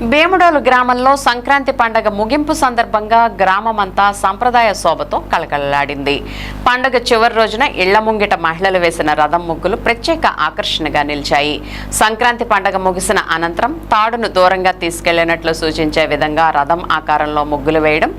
వేముడోలు గ్రామంలో సంక్రాంతి పండగ ముగింపు సందర్భంగా గ్రామమంతా సంప్రదాయ శోభతో కలకలలాడింది. పండగ చివరి రోజున ఇళ్ల ముంగిట మహిళలు వేసిన రథం ముగ్గులు ప్రత్యేక ఆకర్షణగా నిలిచాయి. సంక్రాంతి పండగ ముగిసిన అనంతరం తాడును దూరంగా తీసుకెళ్లినట్లు సూచించే విధంగా రథం ఆకారంలో ముగ్గులు వేయడం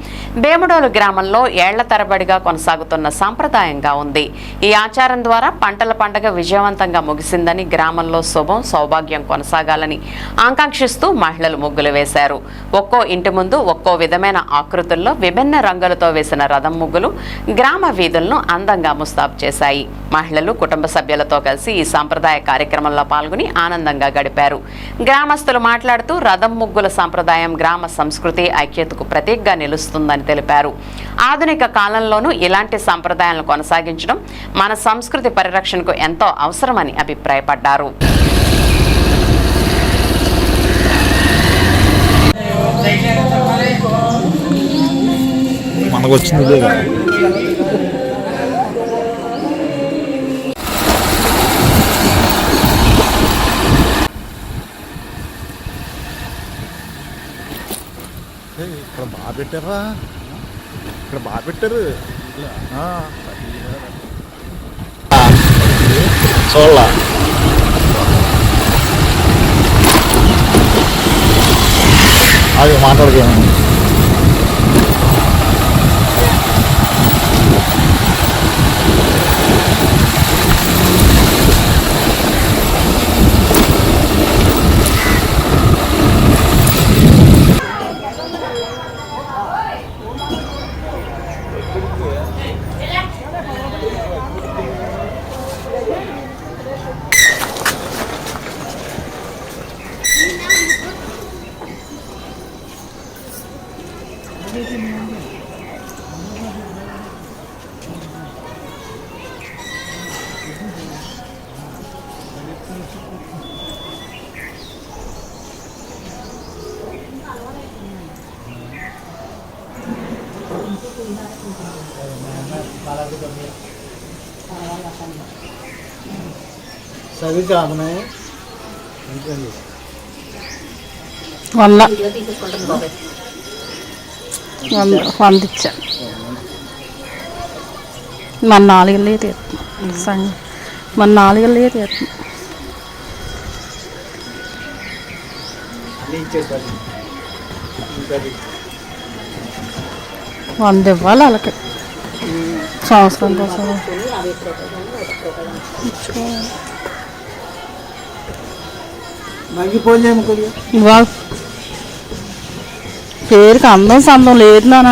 వేముడోలు గ్రామంలో ఏళ్ల తరబడిగా కొనసాగుతున్న సంప్రదాయంగా ఉంది. ఈ ఆచారం ద్వారా పంటల పండగ విజయవంతంగా ముగిసిందని, గ్రామంలో శుభం సౌభాగ్యం కొనసాగాలని ఆకాంక్షిస్తూ మహిళలు ముగ్గులు వేశారు. ఒక్కో ఇంటి ముందు ఒక్కో విధమైన ఆకృతుల్లో విభిన్న రంగులతో వేసిన రథం ముగ్గులు గ్రామ వీధులను అందంగా ముస్తాబు చేశాయి. మహిళలు కుటుంబ సభ్యులతో కలిసి ఈ సంప్రదాయ కార్యక్రమంలో పాల్గొని ఆనందంగా గడిపారు. గ్రామస్తులు మాట్లాడుతూ రథం ముగ్గుల సంప్రదాయం గ్రామ సంస్కృతి ఐక్యతకు ప్రతీకగా నిలుస్తుందని తెలిపారు. ఆధునిక కాలంలోనూ ఇలాంటి సంప్రదాయాలను కొనసాగించడం మన సంస్కృతి పరిరక్షణకు ఎంతో అవసరమని అభిప్రాయపడ్డారు. మనకు వచ్చింది ఇక్కడ బాగా పెట్టారా, ఇక్కడ బాగా పెట్టారు చూడాల. అది మాట్లాడుకోండి. వందిచ్చా మన 4 ఏళ్ళే తీరుతున్నాం, మన 4 ఏళ్ళే తీరుతున్నాం. వంద ఇవ్వాలి వాళ్ళకి సంవత్సరం కోసం. పేరుకి అందం సందం లేదు నాన్న.